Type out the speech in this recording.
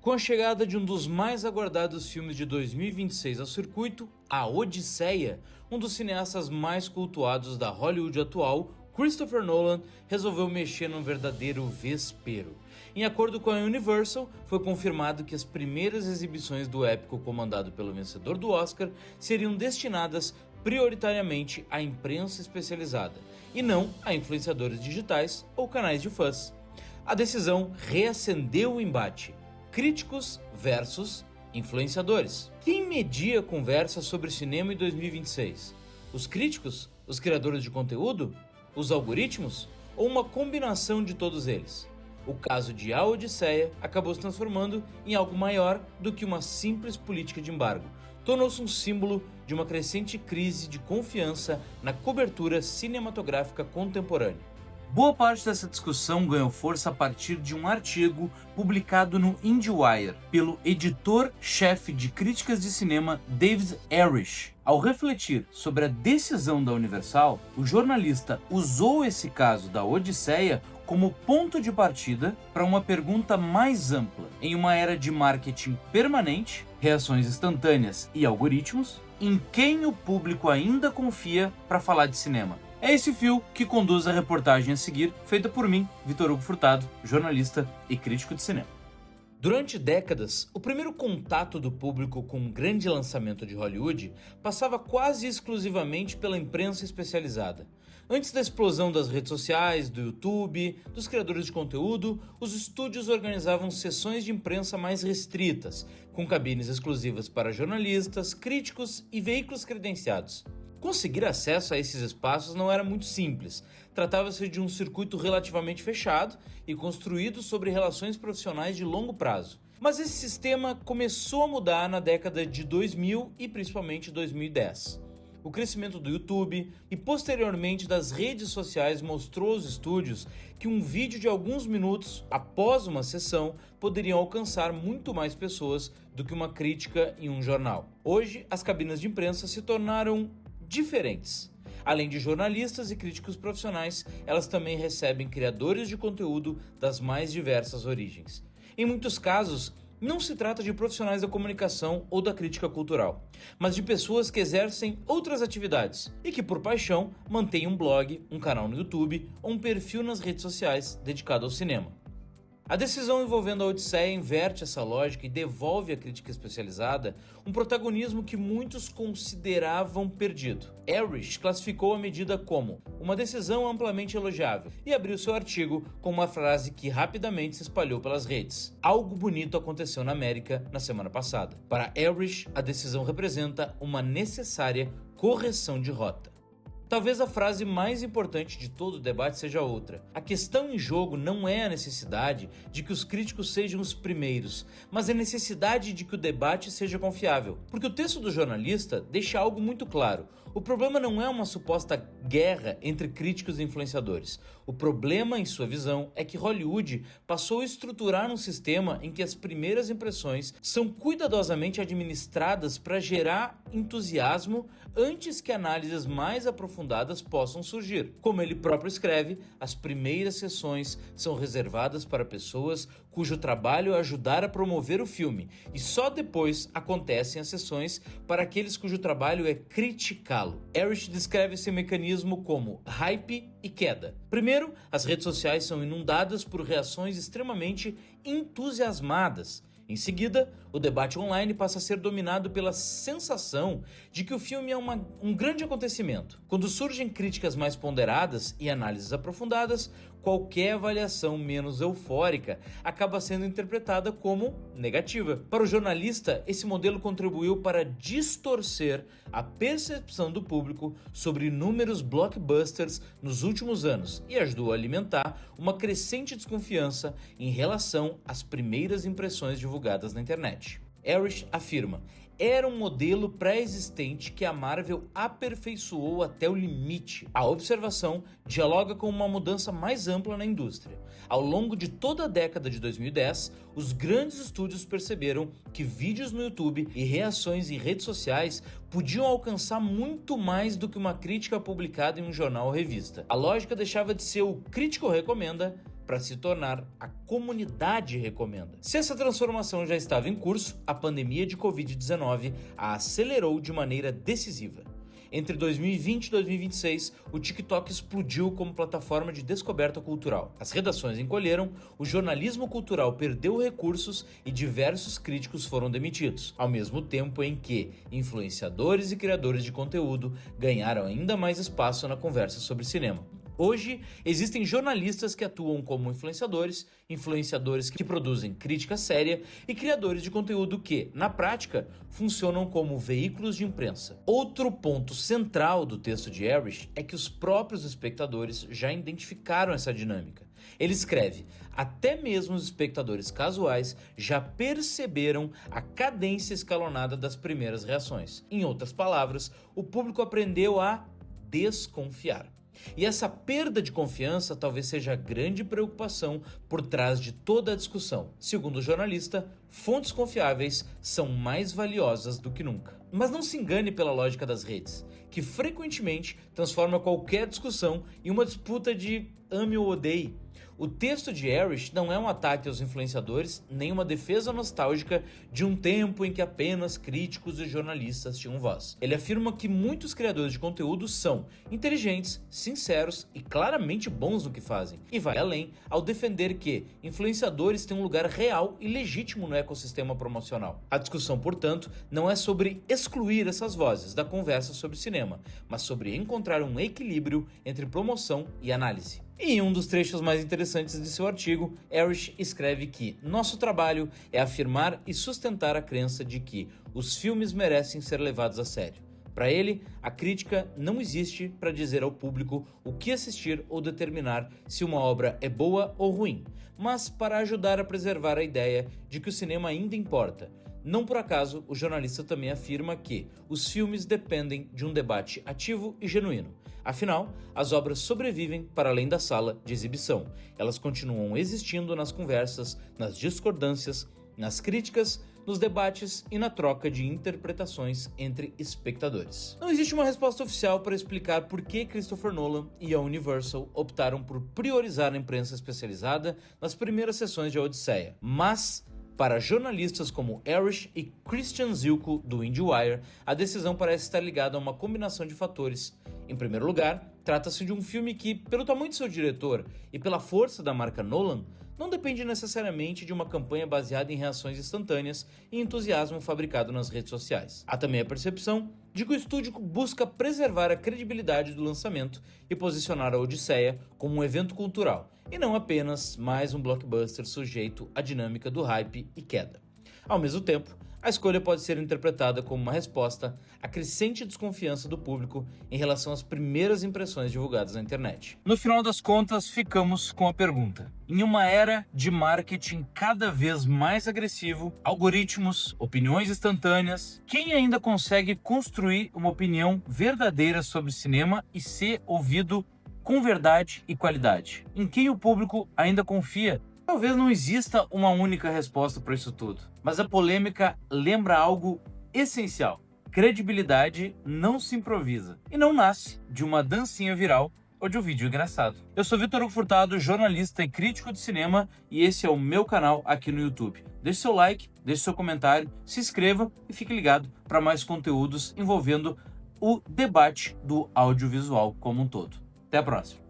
Com a chegada de um dos mais aguardados filmes de 2026 ao circuito, A Odisseia, um dos cineastas mais cultuados da Hollywood atual, Christopher Nolan resolveu mexer num verdadeiro vespeiro. Em acordo com a Universal, foi confirmado que as primeiras exibições do épico comandado pelo vencedor do Oscar seriam destinadas prioritariamente à imprensa especializada, e não a influenciadores digitais ou canais de fãs. A decisão reacendeu o embate: críticos versus influenciadores. Quem media a conversa sobre cinema em 2026? Os críticos? Os criadores de conteúdo? Os algoritmos? Ou uma combinação de todos eles? O caso de A Odisseia acabou se transformando em algo maior do que uma simples política de embargo. Tornou-se um símbolo de uma crescente crise de confiança na cobertura cinematográfica contemporânea. Boa parte dessa discussão ganhou força a partir de um artigo publicado no IndieWire pelo editor-chefe de críticas de cinema David Irish. Ao refletir sobre a decisão da Universal, o jornalista usou esse caso da Odisseia como ponto de partida para uma pergunta mais ampla. Em uma era de marketing permanente, reações instantâneas e algoritmos, em quem o público ainda confia para falar de cinema? É esse fio que conduz a reportagem a seguir, feita por mim, Vitor Hugo Furtado, jornalista e crítico de cinema. Durante décadas, o primeiro contato do público com um grande lançamento de Hollywood passava quase exclusivamente pela imprensa especializada. Antes da explosão das redes sociais, do YouTube, dos criadores de conteúdo, os estúdios organizavam sessões de imprensa mais restritas, com cabines exclusivas para jornalistas, críticos e veículos credenciados. Conseguir acesso a esses espaços não era muito simples. Tratava-se de um circuito relativamente fechado e construído sobre relações profissionais de longo prazo. Mas esse sistema começou a mudar na década de 2000 e principalmente 2010. O crescimento do YouTube e posteriormente das redes sociais mostrou aos estúdios que um vídeo de alguns minutos após uma sessão poderia alcançar muito mais pessoas do que uma crítica em um jornal. Hoje, as cabines de imprensa se tornaram diferentes. Além de jornalistas e críticos profissionais, elas também recebem criadores de conteúdo das mais diversas origens. Em muitos casos, não se trata de profissionais da comunicação ou da crítica cultural, mas de pessoas que exercem outras atividades e que, por paixão, mantêm um blog, um canal no YouTube ou um perfil nas redes sociais dedicado ao cinema. A decisão envolvendo a Odisseia inverte essa lógica e devolve à crítica especializada um protagonismo que muitos consideravam perdido. Irish classificou a medida como uma decisão amplamente elogiável e abriu seu artigo com uma frase que rapidamente se espalhou pelas redes: algo bonito aconteceu na América na semana passada. Para Irish, a decisão representa uma necessária correção de rota. Talvez a frase mais importante de todo o debate seja outra. A questão em jogo não é a necessidade de que os críticos sejam os primeiros, mas a necessidade de que o debate seja confiável. Porque o texto do jornalista deixa algo muito claro. O problema não é uma suposta guerra entre críticos e influenciadores. O problema, em sua visão, é que Hollywood passou a estruturar um sistema em que as primeiras impressões são cuidadosamente administradas para gerar entusiasmo antes que análises mais aprofundadas possam surgir. Como ele próprio escreve, as primeiras sessões são reservadas para pessoas cujo trabalho é ajudar a promover o filme, e só depois acontecem as sessões para aqueles cujo trabalho é criticá-lo. Irish descreve esse mecanismo como hype e queda. Primeiro, as redes sociais são inundadas por reações extremamente entusiasmadas. Em seguida, o debate online passa a ser dominado pela sensação de que o filme é um grande acontecimento. Quando surgem críticas mais ponderadas e análises aprofundadas, qualquer avaliação menos eufórica acaba sendo interpretada como negativa. Para o jornalista, esse modelo contribuiu para distorcer a percepção do público sobre inúmeros blockbusters nos últimos anos e ajudou a alimentar uma crescente desconfiança em relação às primeiras impressões divulgadas na internet. Irish afirma: era um modelo pré-existente que a Marvel aperfeiçoou até o limite. A observação dialoga com uma mudança mais ampla na indústria. Ao longo de toda a década de 2010, os grandes estúdios perceberam que vídeos no YouTube e reações em redes sociais podiam alcançar muito mais do que uma crítica publicada em um jornal ou revista. A lógica deixava de ser o crítico recomenda para se tornar a comunidade recomenda. Se essa transformação já estava em curso, a pandemia de Covid-19 a acelerou de maneira decisiva. Entre 2020 e 2026, o TikTok explodiu como plataforma de descoberta cultural. As redações encolheram, o jornalismo cultural perdeu recursos e diversos críticos foram demitidos, ao mesmo tempo em que influenciadores e criadores de conteúdo ganharam ainda mais espaço na conversa sobre cinema. Hoje, existem jornalistas que atuam como influenciadores que produzem crítica séria e criadores de conteúdo que, na prática, funcionam como veículos de imprensa. Outro ponto central do texto de Erich é que os próprios espectadores já identificaram essa dinâmica. Ele escreve: até mesmo os espectadores casuais já perceberam a cadência escalonada das primeiras reações. Em outras palavras, o público aprendeu a desconfiar. E essa perda de confiança talvez seja a grande preocupação por trás de toda a discussão. Segundo o jornalista, fontes confiáveis são mais valiosas do que nunca. Mas não se engane pela lógica das redes, que frequentemente transforma qualquer discussão em uma disputa de ame ou odeie. O texto de Erich não é um ataque aos influenciadores, nem uma defesa nostálgica de um tempo em que apenas críticos e jornalistas tinham voz. Ele afirma que muitos criadores de conteúdo são inteligentes, sinceros e claramente bons no que fazem. E vai além ao defender que influenciadores têm um lugar real e legítimo no ecossistema promocional. A discussão, portanto, não é sobre excluir essas vozes da conversa sobre cinema, mas sobre encontrar um equilíbrio entre promoção e análise. E em um dos trechos mais interessantes de seu artigo, Erich escreve que nosso trabalho é afirmar e sustentar a crença de que os filmes merecem ser levados a sério. Para ele, a crítica não existe para dizer ao público o que assistir ou determinar se uma obra é boa ou ruim, mas para ajudar a preservar a ideia de que o cinema ainda importa. Não por acaso, o jornalista também afirma que os filmes dependem de um debate ativo e genuíno. Afinal, as obras sobrevivem para além da sala de exibição. Elas continuam existindo nas conversas, nas discordâncias, nas críticas, nos debates e na troca de interpretações entre espectadores. Não existe uma resposta oficial para explicar por que Christopher Nolan e a Universal optaram por priorizar a imprensa especializada nas primeiras sessões de A Odisseia, mas para jornalistas como Erich e Christian Zielko, do IndieWire, a decisão parece estar ligada a uma combinação de fatores. Em primeiro lugar, trata-se de um filme que, pelo tamanho de seu diretor e pela força da marca Nolan, não depende necessariamente de uma campanha baseada em reações instantâneas e entusiasmo fabricado nas redes sociais. Há também a percepção de que o estúdio busca preservar a credibilidade do lançamento e posicionar a Odisseia como um evento cultural, e não apenas mais um blockbuster sujeito à dinâmica do hype e queda. Ao mesmo tempo, a escolha pode ser interpretada como uma resposta à crescente desconfiança do público em relação às primeiras impressões divulgadas na internet. No final das contas, ficamos com a pergunta: em uma era de marketing cada vez mais agressivo, algoritmos, opiniões instantâneas, quem ainda consegue construir uma opinião verdadeira sobre cinema e ser ouvido com verdade e qualidade? Em quem o público ainda confia? Talvez não exista uma única resposta para isso tudo, mas a polêmica lembra algo essencial: credibilidade não se improvisa e não nasce de uma dancinha viral ou de um vídeo engraçado. Eu sou Vitor Hugo Furtado, jornalista e crítico de cinema, e esse é o meu canal aqui no YouTube. Deixe seu like, deixe seu comentário, se inscreva e fique ligado para mais conteúdos envolvendo o debate do audiovisual como um todo. Até a próxima!